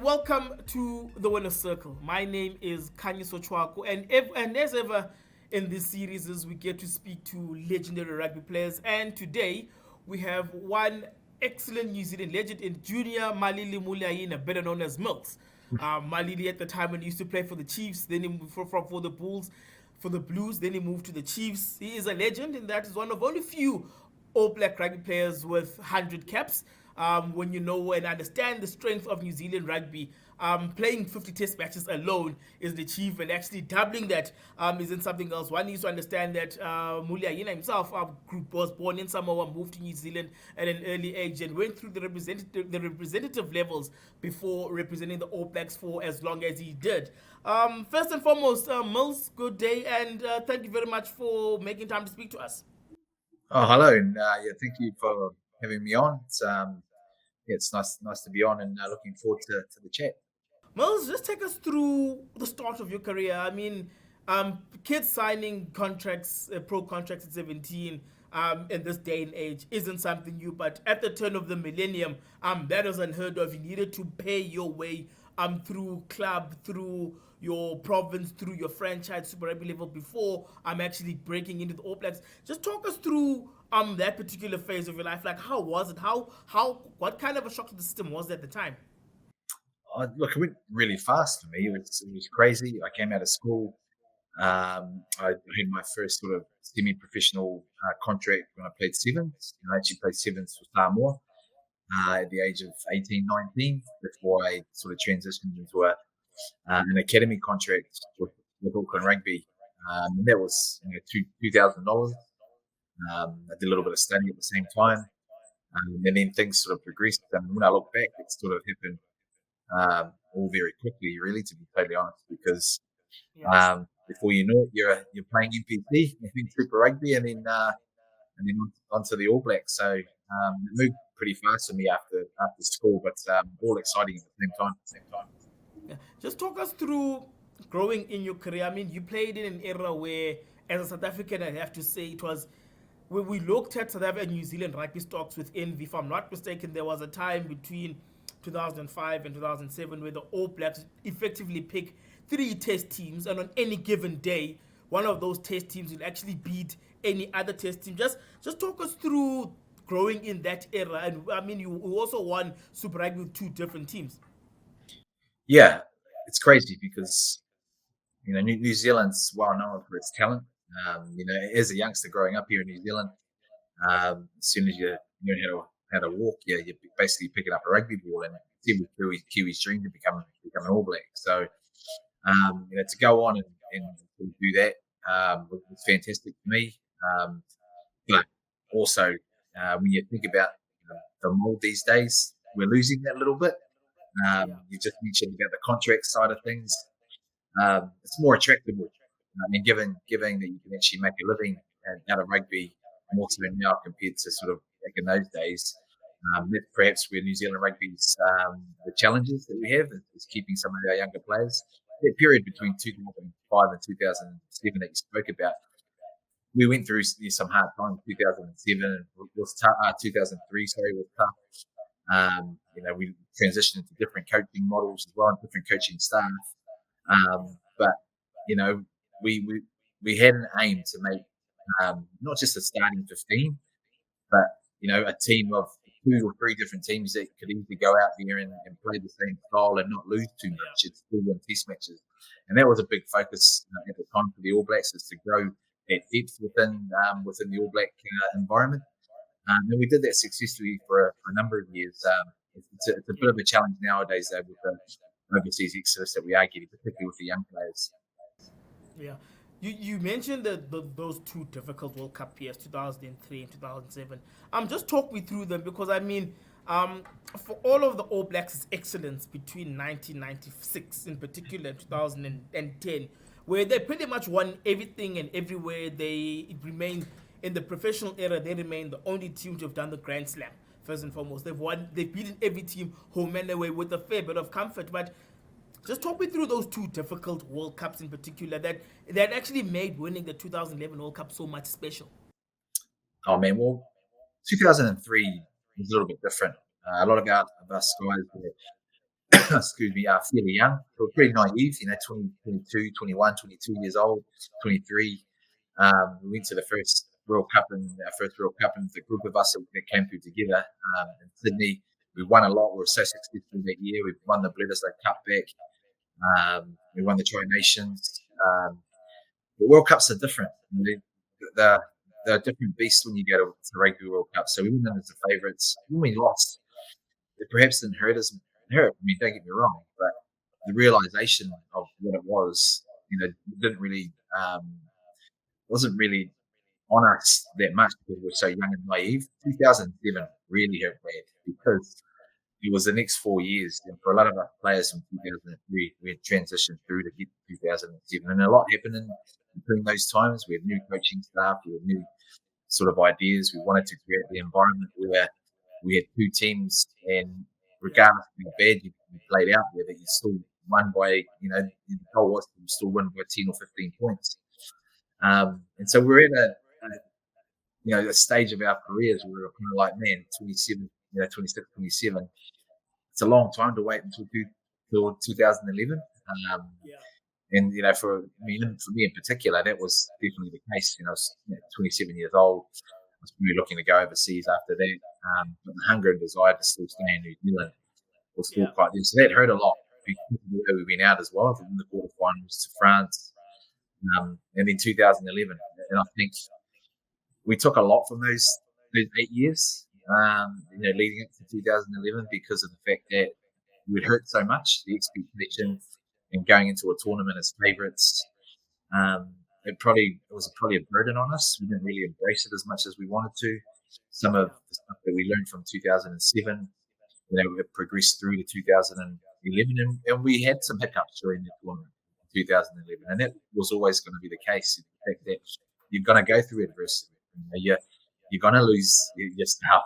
welcome to the Winner's Circle. My name is Kanyiso Chwako, and as ever in this series, is we get to speak to legendary rugby players. And today we have one excellent New Zealand legend in Junior Malili Muliaina, better known as Mils. Malili at the time when he used to play for the Chiefs, then he moved for the Bulls, for the Blues, then he moved to the Chiefs. He is a legend, and that is one of only few All Black rugby players with 100 caps. When you know and understand the strength of New Zealand rugby, playing 50 test matches alone is an achievement. Actually, doubling that isn't something else. One needs to understand that Muliaina himself was born in Samoa, moved to New Zealand at an early age, and went through the representative levels before representing the All Blacks for as long as he did. First and foremost, Mils, good day, and thank you very much for making time to speak to us. Oh, hello, and thank you for having me on. It's nice to be on, and looking forward to the chat. Mils, just take us through the start of your career. I mean, kids signing contracts, pro contracts at 17, in this day and age isn't something new. But at the turn of the millennium, that was unheard of. You needed to pay your way through club, through your province, through your franchise, Super Rugby level before I'm actually breaking into the All Blacks. Just talk us through that particular phase of your life. Like, how was it? What kind of a shock to the system was it at the time? Look, it went really fast for me. It was crazy. I came out of school. I had my first sort of semi-professional contract when I played sevens. I actually played sevens for Samoa at the age of 18, 19, before I sort of transitioned into an academy contract with Auckland Rugby. And that was $2,000. I did a little bit of study at the same time. And then things sort of progressed. And when I look back, it sort of happened all very quickly, really, to be totally honest, because Yeah. before you know it, you're playing NPC, and then Super Rugby, and then onto the All Blacks. So it moved pretty fast for me after school, but all exciting at the same time. Yeah. Just talk us through growing in your career. I mean, you played in an era where, as a South African, I have to say it was when we looked at South Africa and New Zealand rugby stocks with envy. If I'm not mistaken, there was a time between 2005 and 2007 where the All Blacks effectively pick three test teams, and on any given day, one of those test teams will actually beat any other test team. Just talk us through growing in that era. And I mean, you also won Super Rugby with two different teams. Yeah, it's crazy because New Zealand's well known for its talent. As a youngster growing up here in New Zealand, as soon as you learn how to walk, you're basically picking up a rugby ball, and it's every Kiwi's dream to become an All Black. So to go on and do that was fantastic for me. But also, when you think about the mold these days, we're losing that a little bit. Yeah. You just mentioned about the contract side of things. It's more attractive. I mean, given that you can actually make a living out of rugby more so now compared to sort of back in those days. That's perhaps where New Zealand rugby's the challenges that we have is keeping some of our younger players. That period between 2005 and 2007 that you spoke about, we went through some hard times. 2007 was tough. 2003, sorry, was tough. We transitioned into different coaching models as well, and different coaching staff. But we had an aim to make not just a starting 15, but a team of two or three different teams that could easily go out there and play the same style and not lose too much. It's still win test matches, and that was a big focus at the time for the All Blacks, is to grow that depth within the All Black environment. And we did that successfully for a number of years. It's a bit of a challenge nowadays, though, with the overseas exodus that we are getting, particularly with the young players. Yeah. You mentioned those two difficult World Cup years, 2003 and 2007. Just talk me through them, because I mean, for all of the All Blacks' excellence between 1996 in particular and 2010, where they pretty much won everything and everywhere, they remain in the professional era. They remain the only team to have done the Grand Slam. First and foremost, they've beaten every team home and away with a fair bit of comfort, but just talk me through those two difficult World Cups in particular that actually made winning the 2011 World Cup so much special. Oh man, well, 2003 was a little bit different. A lot of us guys excuse me, fairly young. We were pretty naive, 20, 22, 21, 22 years old, 23. We went to the first World Cup, and our first World Cup, and the group of us that came through together in Sydney. We won a lot. We were so successful that year. We won the Bledisloe Cup back. We won the Tri Nations. The World Cups are different. They're, they're a different beast when you go to Rugby World Cup. So we went in as the favourites. When we lost, it perhaps didn't hurt us. Hurt. I mean, don't get me wrong, but the realization of what it was, didn't really wasn't really on us that much because we were so young and naive. 2007 really hurt bad because it was the next 4 years, and for a lot of our players from 2003, we had transitioned through to get to 2007, and a lot happened in between those times. We had new coaching staff, we had new sort of ideas. We wanted to create the environment where we had two teams, and regardless of how bad you played out there, that you still won by, the goal was to still win by 10 or 15 points. And so we're at a stage of our careers where we're kind of like, man, 27, 26, 27. It's a long time to wait until 2011. And for me in particular, that was definitely the case. I was 27 years old. I was really looking to go overseas after that. But the hunger and desire to still stay in New Zealand was still quite there. So that hurt a lot because of the way we went out as well, in the quarterfinals to France. And then 2011. And I think we took a lot from those 8 years, leading up to 2011, because of the fact that we'd hurt so much, the expectation, and going into a tournament as favourites. It was probably a burden on us. We didn't really embrace it as much as we wanted to. Some of the stuff that we learned from 2007, we progressed through to 2011, and we had some hiccups during the tournament in 2011, and that was always going to be the case. The fact that you're going to go through adversity. You're going to lose your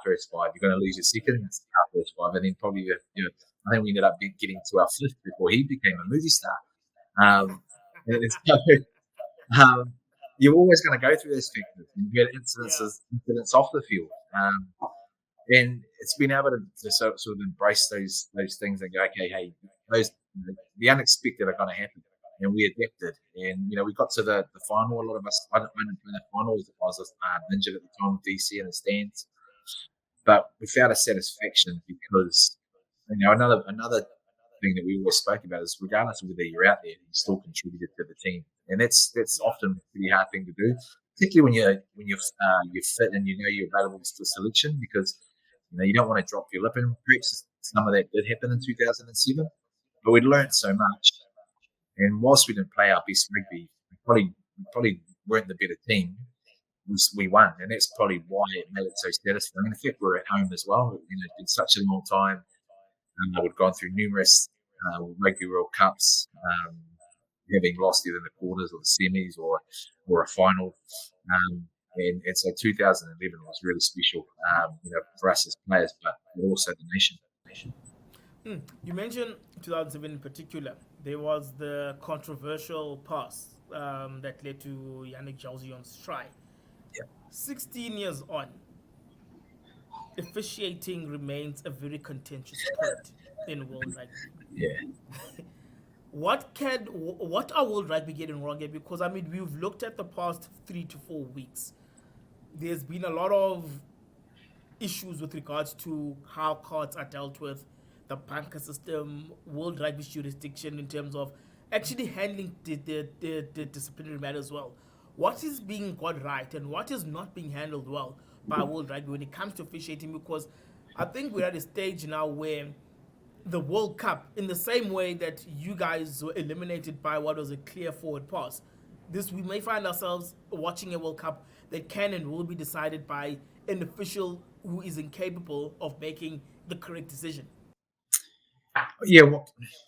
first five. You're going to lose your second and first five, and then probably I think we ended up getting to our fifth before he became a movie star. You're always going to go through those factors. You get incidents off the field, and it's been able to sort of embrace those things and go, okay, hey, the unexpected are going to happen. And we adapted, and we got to the final. A lot of us, I didn't play the finals. I was injured at the time with DC in the stands, but we found a satisfaction because another thing that we always spoke about is, regardless of whether you're out there, you still contributed to the team, and that's often a pretty hard thing to do, particularly when you're fit and you're available for selection, because you don't want to drop your lip. And perhaps some of that did happen in 2007, but we'd learned so much. And whilst we didn't play our best rugby, we probably weren't the better team. We won, and that's probably why it made it so satisfying. In fact, we're at home as well. It's been such a long time. We've gone through numerous Rugby World Cups, having lost either the quarters or the semis or a final. And so 2011 was really special, for us as players, but also the nation. You mentioned 2007 in particular. There was the controversial pass that led to Yannick Jalzion's try. Yeah. 16 years on, officiating remains a very contentious point in world rugby. Yeah. What are world rugby getting wrong here? Because we've looked at the past 3 to 4 weeks. There's been a lot of issues with regards to how cards are dealt with, the bunker system, world rugby jurisdiction in terms of actually handling the disciplinary matter as well. What is being got right and what is not being handled well by world rugby when it comes to officiating? Because I think we're at a stage now where the World Cup, in the same way that you guys were eliminated by what was a clear forward pass, we may find ourselves watching a World Cup that can and will be decided by an official who is incapable of making the correct decision. Yeah, well,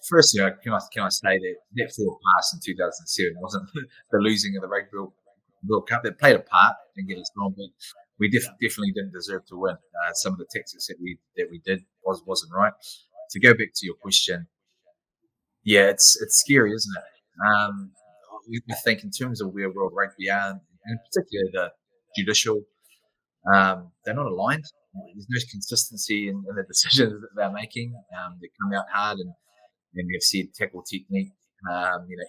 firstly, can I say that forward pass in 2007 wasn't the losing of the Rugby World Cup. It played a part, and get us wrong, but we definitely didn't deserve to win. Some of the tactics that we did wasn't right. To go back to your question, yeah, it's scary, isn't it? We think in terms of where world rugby are, and particularly the judicial, they're not aligned. There's no consistency in the decisions that they're making. They come out hard, and and they've said tackle technique,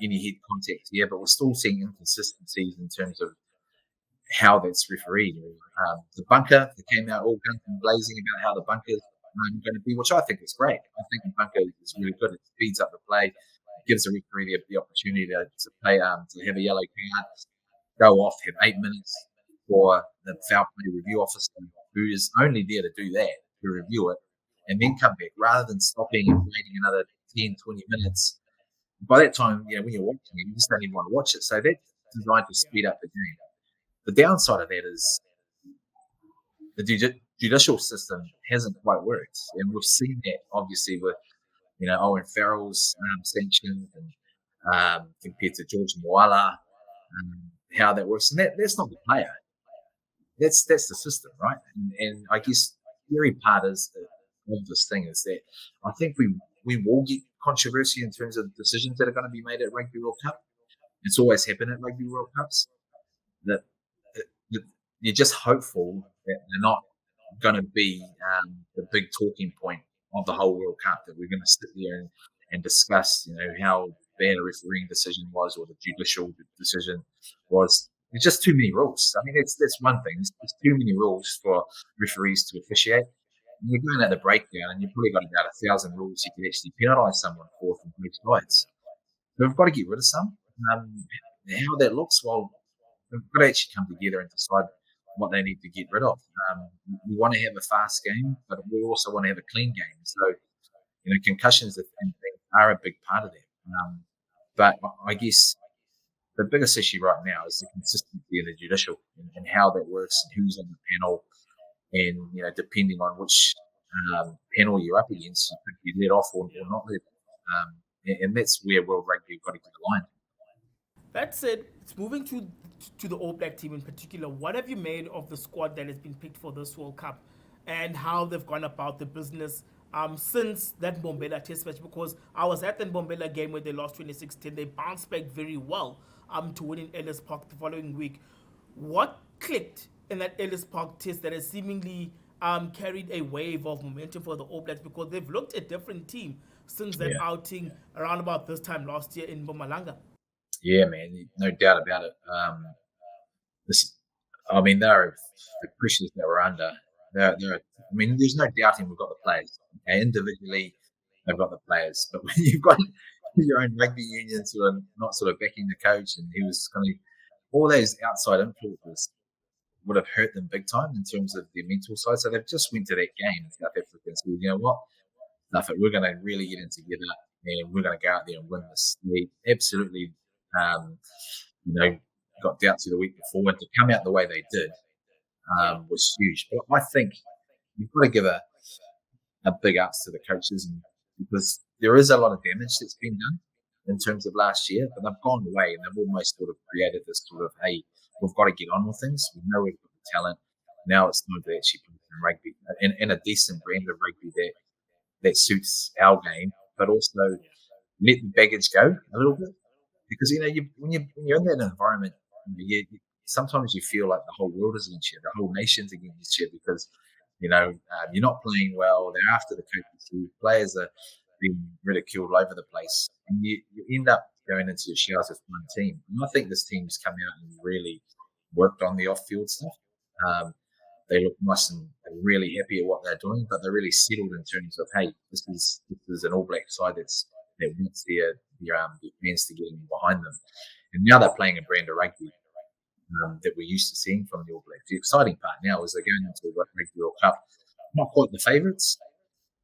any head contact here, but we're still seeing inconsistencies in terms of how that's refereed. The bunker, they came out all guns and blazing about how the bunker is going to be, which I think is great. I think the bunker is really good. It speeds up the play, it gives the referee the opportunity to play, to have a yellow card, go off, have 8 minutes for the foul play review officer, who is only there to do that, to review it, and then come back rather than stopping and waiting another 10, 20 minutes. By that time, when you're watching it, you just don't even want to watch it. So that's designed to speed up the game. The downside of that is the judicial system hasn't quite worked, and we've seen that obviously with Owen Farrell's sanctions and compared to George Moala, how that works. And that's not the player; that's the system, right? And I guess the scary part is of this thing is that I think we will get controversy in terms of decisions that are going to be made at Rugby World Cup. It's always happened at Rugby World Cups. That you're just hopeful that they're not going to be the big talking point of the whole World Cup, that we're going to sit there and discuss, how bad a refereeing decision was or the judicial decision was. There's just too many rules. I mean, that's one thing. There's too many rules for referees to officiate. And you're going at the breakdown, and you've probably got about 1,000 rules you could actually penalise someone for from both sides. So we've got to get rid of some. How that looks, well, we've got to actually come together and decide what they need to get rid of. We want to have a fast game, but we also want to have a clean game. So, concussions and things are a big part of that. But I guess the biggest issue right now is the consistency of the judicial and how that works and who's on the panel. And, depending on which panel you're up against, you could be let off or not let off. And that's where World Rugby have got to get aligned. That said, it's moving to the All Black team in particular. What have you made of the squad that has been picked for this World Cup, and how they've gone about the business since that Mbombela test match? Because I was at the Mbombela game where they lost 26-10. They bounced back very well to win in Ellis Park the following week. What clicked in that Ellis Park test that has seemingly carried a wave of momentum for the All Blacks? Because they've looked a different team since that outing around about this time last year in Mpumalanga. Yeah, man, no doubt about it. They're the pressures that we're under. There's no doubting we've got the players. Okay? Individually, they've got the players, but when you've got your own rugby unions who are not sort of backing the coach, and he was kind of all those outside influences would have hurt them big time in terms of their mental side. So they've just went to that game in South Africa and said, you know what, we're going to really get in together and we're going to go out there and win this. They absolutely got doubts the week before, and to come out the way they did was huge. But I think you've got to give a big ups to the coaches, because there is a lot of damage that's been done in terms of last year, but they've gone away and they've almost sort of created this sort of, hey, we've got to get on with things. We know we've got the talent. Now it's time to actually put in rugby and a decent brand of rugby that suits our game, but also let the baggage go a little bit. Because when you're in that environment, sometimes you feel like the whole world is against you, the whole nation's against you, because you're not playing well. They're after the coaches. Players are being ridiculed all over the place, and you end up going into your showers with one team. And I think this team's come out and really worked on the off-field stuff. They look nice and they're really happy at what they're doing, but they're really settled in terms of, hey, this is an All Black side that wants their fans to get in behind them. And now they're playing a brand of rugby that we're used to seeing from the All Blacks. The exciting part now is they're going into the Rugby World Cup. Not quite the favourites,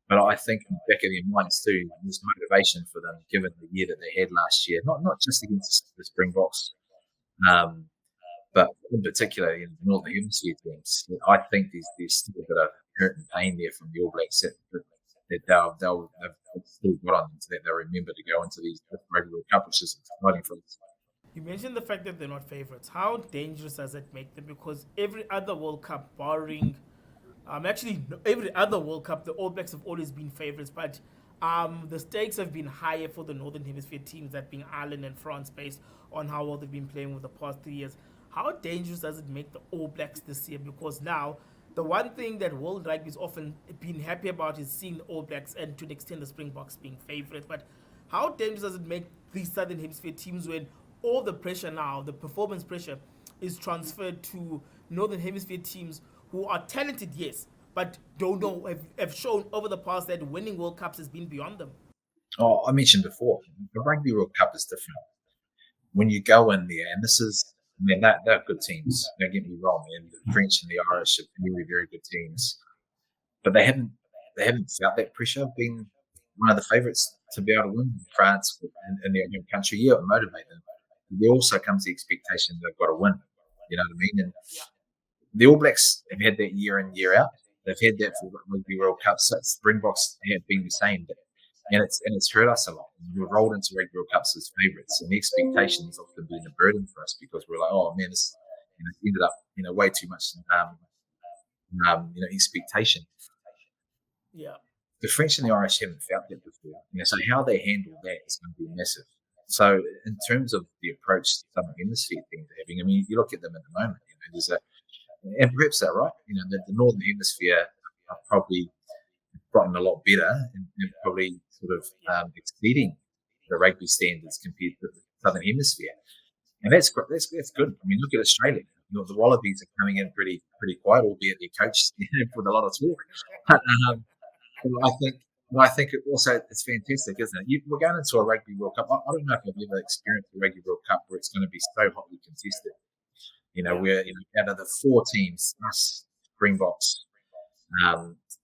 but I think in the back of their minds too, there's motivation for them given the year that they had last year. Not just against the Springboks, but in particular in the Northern Hemisphere teams. I think there's still a bit of hurt and pain there from the All Blacks that they'll still got on them, so that they'll remember to go into these Rugby World Cup, which is exciting for us. You mentioned the fact that they're not favourites. How dangerous does it make them? Because every other World Cup, barring every other World Cup, the All Blacks have always been favourites, but the stakes have been higher for the Northern Hemisphere teams, that being Ireland and France, based on how well they've been playing with the past 3 years. How dangerous does it make the All Blacks this year? Because now, the one thing that World Rugby has often been happy about is seeing the All Blacks, and to an extent the Springboks, being favourites. But How dangerous does it make these Southern Hemisphere teams when all the pressure now, the performance pressure, is transferred to Northern Hemisphere teams who are talented, yes, but don't know, have shown over the past that winning World Cups has been beyond them? Oh, I mentioned before, the Rugby World Cup is different. When you go in there, and this is, I mean, they're good teams. Don't get me wrong, and the French and the Irish are very, very good teams, but they haven't felt that pressure of being one of the favourites to be able to win France in their home country. Yeah, it motivate them. There also comes the expectation they've got to win. You know what I mean? And Yeah. the All Blacks have had that year in, year out. They've had that for Rugby World Cup. So Springboks have been the same. And it's hurt us a lot. We've rolled into Rugby World Cups as favourites, and the expectation has often been a burden for us because we're like, oh man, this ended up way too much expectation. Yeah. The French and the Irish haven't felt that before. So how they handle that is going to be massive. So in terms of the approach to Southern Hemisphere things are having, I mean, you look at them at the moment. There's a, and perhaps they're right. The Northern Hemisphere are probably gotten a lot better and probably sort of exceeding the rugby standards compared to the Southern Hemisphere, and that's good. That's good. I mean, look at Australia. The Wallabies are coming in pretty quiet, albeit their coach with a lot of talk. But I think. Well, I think also it's fantastic, isn't it? We're going into a Rugby World Cup. I don't know if I've ever experienced a Rugby World Cup where it's going to be so hotly contested. Yeah. Where out of the four teams, us, Springboks,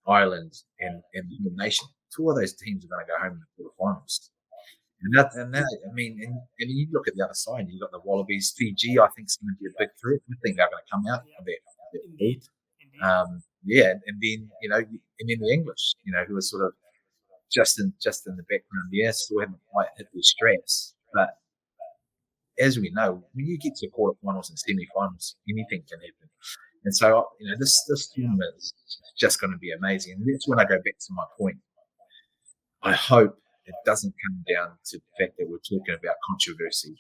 Ireland, and the nation, two of those teams are going to go home in the quarterfinals. And I mean, and you look at the other side, you've got the Wallabies, Fiji. I think is going to be a big threat. I think they're going to come out Yeah. of that pool. Indeed. Indeed. Yeah, and then and then the English, who are sort of just in the background. Yeah, still haven't quite hit their straps, but as we know, when you get to quarterfinals and semi-finals, anything can happen. And so, this Yeah. tournament is just going to be amazing. And that's when I go back to my point. I hope it doesn't come down to the fact that we're talking about controversy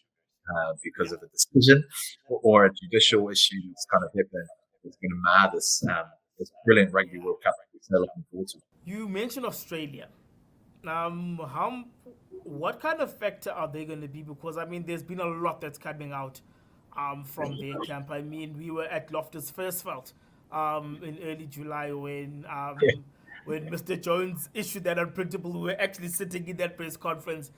because Yeah. of a decision or a judicial issue that's kind of happened. It's going to mar this brilliant Rugby Yeah. World Cup that we're so looking forward to. You mentioned Australia. How, what kind of factor are they going to be? Because I mean, there's been a lot that's coming out, from their camp. I mean, we were at Loftus Versfeld, in early July when Mr. Jones issued that unprintable. We were actually sitting in that press conference.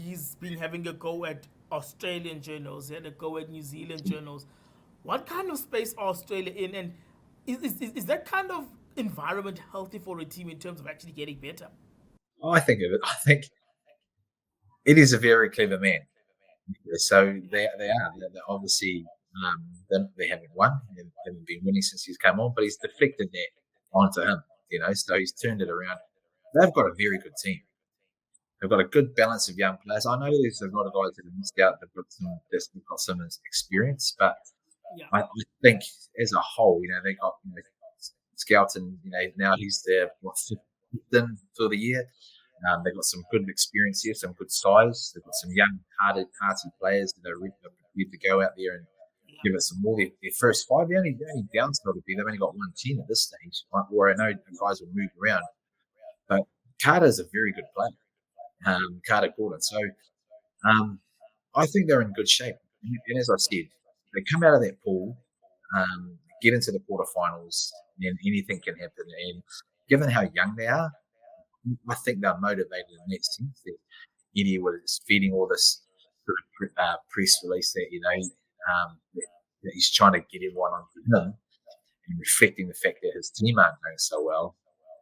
He's been having a go at Australian journals. He had a go at New Zealand journals. What kind of space are Australia in, and is that kind of environment healthy for a team in terms of actually getting better? I think of it. I think it is a very clever man. So they're obviously they haven't won. They haven't been winning since he's come on, but he's deflected that onto him. So he's turned it around. They've got a very good team. They've got a good balance of young players. I know there's a lot of guys that have missed out. They've got some experience, but Yeah. I think as a whole, they got Skelton. Now he's their fifth for the year. They've got some good experience here, some good size. They've got some young, hearty players that are prepared to go out there and Yeah. give it some more. Their first five, the only downside would be they've only got 1 team at this stage, where I know guys will move around. But Carter's a very good player, Carter Gordon. So I think they're in good shape. And as I Yeah. said, they come out of that pool, get into the quarterfinals, and anything can happen. And given how young they are, I think they're motivated in that sense. That Eddie was feeding all this sort of press release that he's trying to get everyone onto him and reflecting the fact that his team aren't going so well.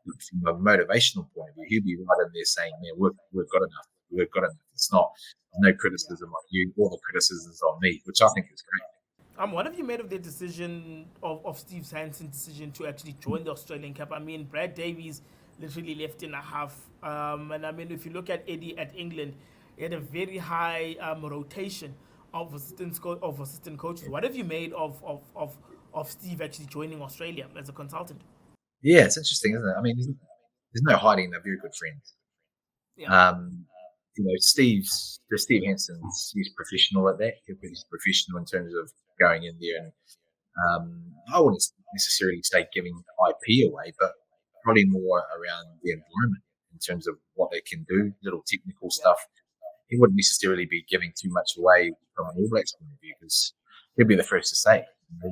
From a motivational point of view, he'll be right in there saying, "Man, we've got enough. We've got enough. It's not no Yeah. criticism on you. All the criticism's on me," which I think is great. What have you made of the decision of Steve Hanson's decision to actually join the Australian Cup? I mean, Brad Davies literally left in a half. And I mean, if you look at Eddie at England, he had a very high rotation of assistant coaches. What have you made of Steve actually joining Australia as a consultant? Yeah, it's interesting, isn't it? I mean, there's no hiding; they're very good friends. Yeah. Um, Steve Hanson's he's professional at that. He's professional in terms of going in there and I wouldn't necessarily say giving IP away, but probably more around the environment in terms of what they can do, little technical stuff. He wouldn't necessarily be giving too much away from an All Blacks point of view because he'll be the first to say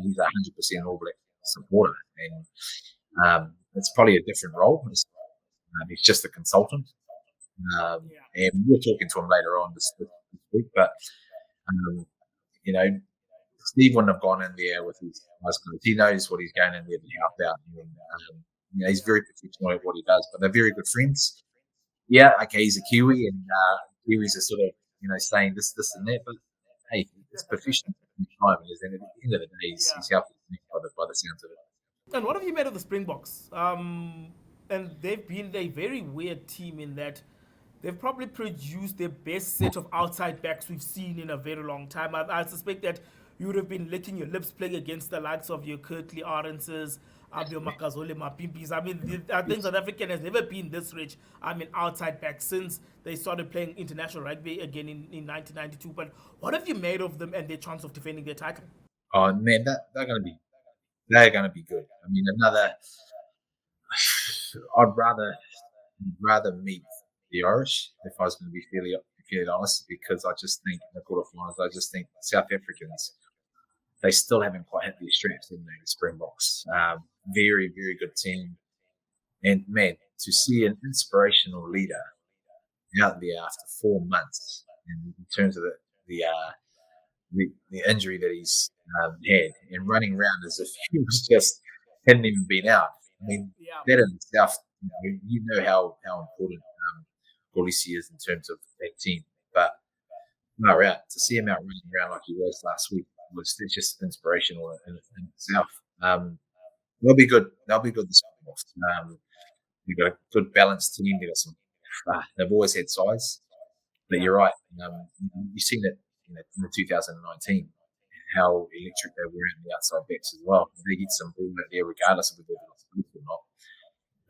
he's a 100% All Black supporter, and it's probably a different role. He's just a consultant, and we're talking to him later on this week. But you know, Steve wouldn't have gone in there with his eyes closed. He knows what he's going in there to help out. And, he's very professional at what he does, but they're very good friends. Yeah, okay, he's a Kiwi, and Kiwis are sort of saying this, and that. But hey, it's professional time, and at the end of the day, he's helping by the sounds of it. And what have you made of the Springboks? And they've been a very weird team in that they've probably produced the best set of outside backs we've seen in a very long time. I suspect that you would have been licking your lips playing against the likes of your Kirtley Arenses, your Makazole Mapimpis. I mean, I think South African has never been this rich, outside backs since they started playing international rugby again in 1992. But what have you made of them and their chance of defending their title? Oh man, they're going to be good. I mean, I'd rather meet the Irish if I was going to be fairly honest, because I just think in the quarterfinals, I just think South Africans, they still haven't quite hit their straps in the Springboks. Very, very good team. And man, to see an inspirational leader out there after 4 months in terms of the injury that he's had and running around as if he was just hadn't even been out. I mean, that in itself, you know how important Golisi is in terms of that team. But no, to see him out running around like he was last week was just inspirational in itself. They'll be good. They'll be good this week. They've got a good balanced team. They've got some. They've always had size, but you're right. You've seen it in 2019 how electric they were in the outside backs as well. If they get some ball out there, regardless of whether they've got space or not,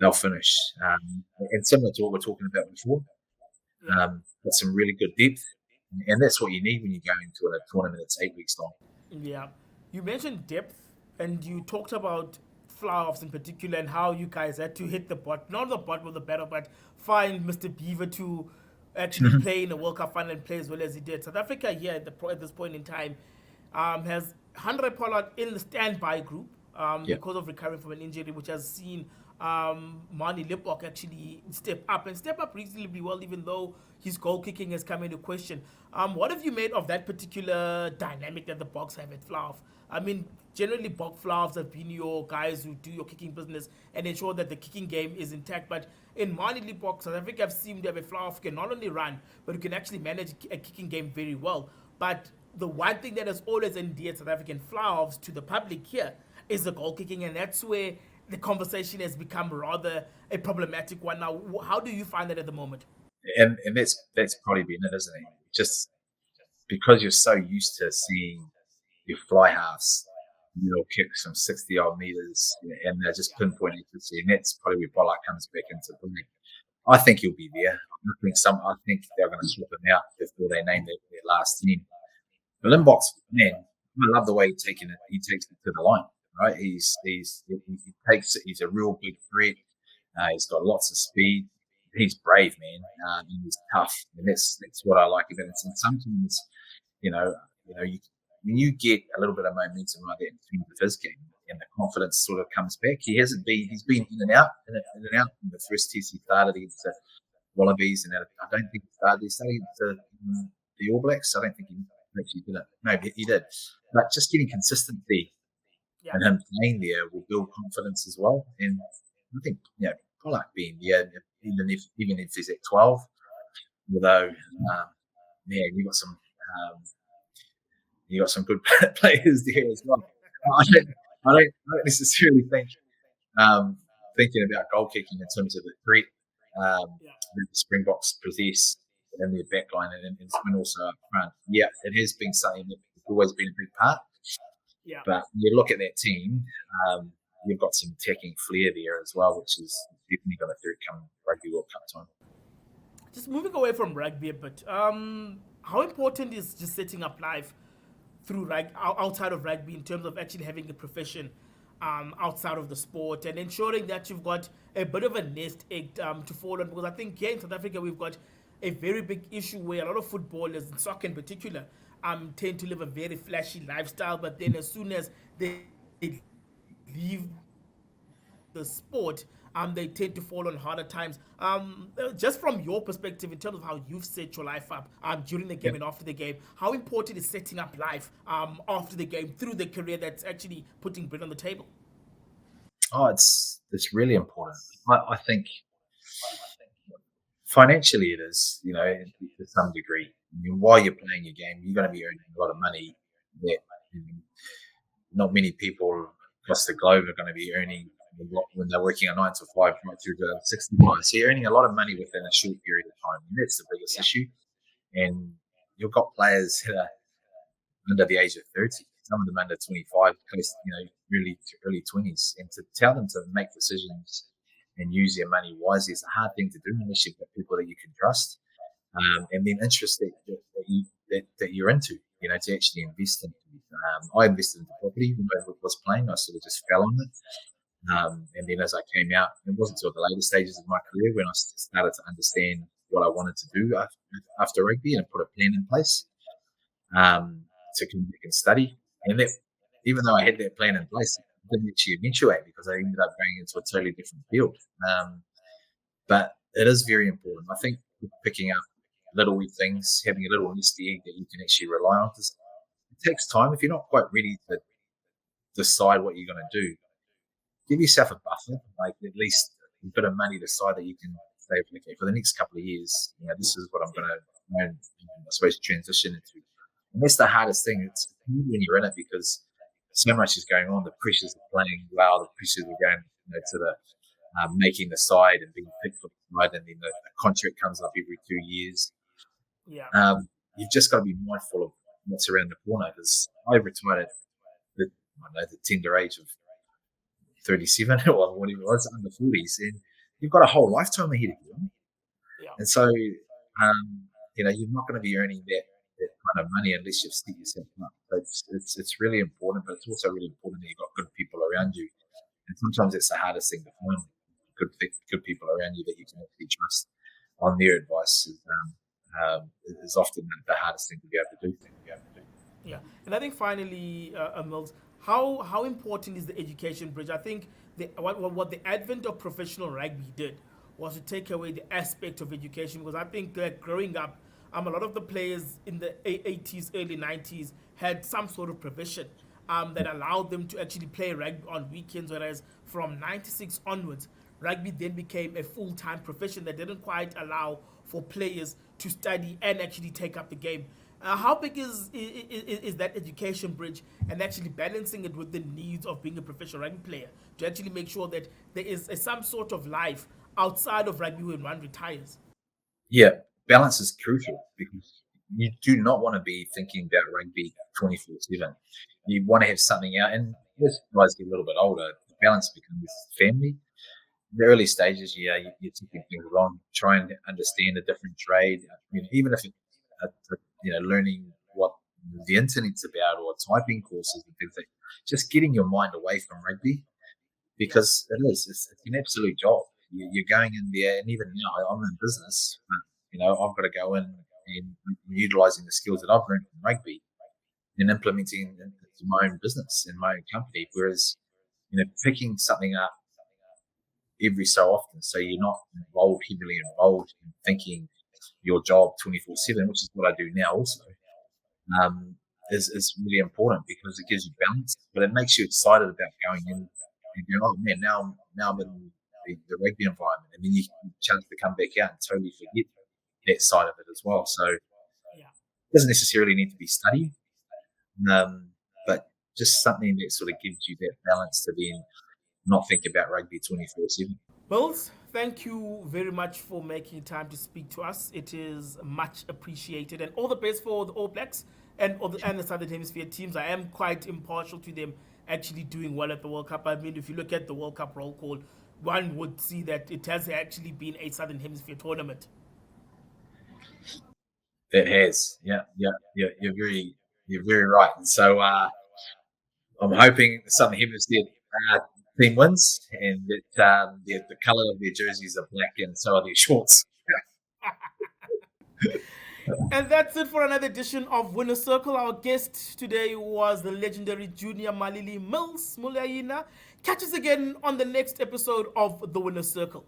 they'll finish. And similar to what we're talking about before, got some really good depth, and that's what you need when you go into a tournament that's 8 weeks long. Yeah, you mentioned depth, and you talked about fly-offs in particular, and how you guys had to hit the bot, not the bottom of the battle, but find Mr. Beaver to actually play in the World Cup final and play as well as he did. South Africa here at this point in time has Handré Pollard in the standby group because of recovering from an injury, which has seen Mani Lipok actually step up reasonably well, even though his goal kicking has come into question. What have you made of that particular dynamic that the Boks have at fly-off? I mean, generally, Bok fly-offs have been your guys who do your kicking business and ensure that the kicking game is intact. But in Mani Lipok, South Africa have seemed to have a fly-off who can not only run, but who can actually manage a kicking game very well. But the one thing that has always endeared South African fly-offs to the public here is the goal kicking, and that's where the conversation has become rather a problematic one now. How do you find that at the moment? And that's probably been it, isn't it? Just because you're so used to seeing your fly halves, kicks from 60 odd meters, and they're just pinpoint accuracy, and that's probably where Pollard comes back into play. I think he'll be there. I think they're going to swap him out before they name their last team. But Limbok's, man, I love the way he takes it to the line. Right, he's a real big threat. He's got lots of speed. He's brave, man, and he's tough, and that's what I like about it. And sometimes, when you get a little bit of momentum like that in his game, and the confidence sort of comes back. He's been in and out. In the first test he started against the Wallabies, and I don't think he started. He started against the All Blacks. I don't think he actually did it. No, he did. But just getting consistency. And him playing there will build confidence as well. And I think, Pollard being there, even if he's at 12, although, you got some good players there as well. I don't necessarily think thinking about goal kicking in terms of the threat that the Springboks possess in their backline and also up front. Yeah, it has been something that's always been a big part. Yeah. But you look at that team, you've got some attacking flair there as well, which is definitely got a threat come Rugby World Cup time. Just moving away from rugby a bit, how important is just setting up life through outside of rugby in terms of actually having a profession outside of the sport, and ensuring that you've got a bit of a nest egg to fall on. Because I think here in South Africa we've got a very big issue where a lot of footballers, in soccer in particular, tend to live a very flashy lifestyle, but then as soon as they leave the sport, they tend to fall on harder times. Just from your perspective, in terms of how you've set your life up during the game Yep. and after the game, how important is setting up life after the game through the career that's actually putting bread on the table? Oh, it's really important. I think financially it is, to some degree. I mean, while you're playing your game, you're going to be earning a lot of money that not many people across the globe are going to be earning a lot when they're working a 9 to 5 right through to 65. So you're earning a lot of money within a short period of time. And that's the biggest Yeah, issue. And you've got players that are under the age of 30, some of them under 25, close, early 20s. And to tell them to make decisions and use their money wisely is a hard thing to do unless you've got people that you can trust, and then interest that you're into, to actually invest in. I invested into property when I was playing. I sort of just fell on it. And then as I came out, it wasn't until the later stages of my career when I started to understand what I wanted to do after rugby and put a plan in place, to come back and study. And that, even though I had that plan in place, it didn't actually eventuate because I ended up going into a totally different field. But it is very important. I think picking up little wee things, having a little nest egg that you can actually rely on, because it takes time. If you're not quite ready to decide what you're going to do, give yourself a buffer, like at least a bit of money aside that you can say, okay, for the next couple of years, this is what I'm going to learn, I suppose, transition into. And that's the hardest thing. It's when you're in it because so much is going on. The pressures of playing well, the pressures of going to the making the side and being picked for the side, and then the contract comes up every 2 years. yeah, You've just got to be mindful of what's around the corner because I retired at the tender age of 37 or whatever it was, under 40s, and you've got a whole lifetime ahead of you. yeah, And so, you're not going to be earning that kind of money unless you've set yourself up. So it's really important, but it's also really important that you've got good people around you. And sometimes it's the hardest thing to find good people around you that you can actually trust on their advice is often the hardest thing to be able to do. yeah. And I think finally, Mills, how important is the education bridge? I think what the advent of professional rugby did was to take away the aspect of education, because I think that growing up, a lot of the players in the 80s, early 90s had some sort of provision that allowed them to actually play rugby on weekends, whereas from 96 onwards, rugby then became a full-time profession that didn't quite allow for players to study and actually take up the game. How big is that education bridge, and actually balancing it with the needs of being a professional rugby player to actually make sure that there is some sort of life outside of rugby when one retires? Yeah, balance is crucial because you do not want to be thinking about rugby 24/7. You want to have something out, and as guys get a little bit older, the balance becomes family. The early stages, you're taking things along, try and understand a different trade, even if it's learning what the internet's about or typing courses and things like just getting your mind away from rugby Yeah, because it's an absolute job. You're going in there, and even now I'm in business, but I've got to go in and utilizing the skills that I've learned from rugby and implementing into my own business and my own company. Whereas picking something up every so often, so you're not heavily involved in thinking your job 24/7, which is what I do now also, is really important because it gives you balance, but it makes you excited about going in and going, oh man, now I'm in the rugby environment, and then you have a chance to come back out and totally forget that side of it as well. So it yeah. doesn't necessarily need to be study, but just something that sort of gives you that balance to then not think about rugby 24/7. Bills, thank you very much for making time to speak to us. It is much appreciated, and all the best for the All Blacks and the Southern Hemisphere teams. I am quite impartial to them actually doing well at the World Cup. I mean, if you look at the World Cup roll call, one would see that it has actually been a Southern Hemisphere tournament. That has, yeah, you're very right. And so I'm hoping something happens there. uh, team wins, and the color of their jerseys are black, and so are their shorts. And that's it for another edition of Winner Circle. Our guest today was the legendary Junior Malili Mils Muliaina. Catch us again on the next episode of the Winner Circle.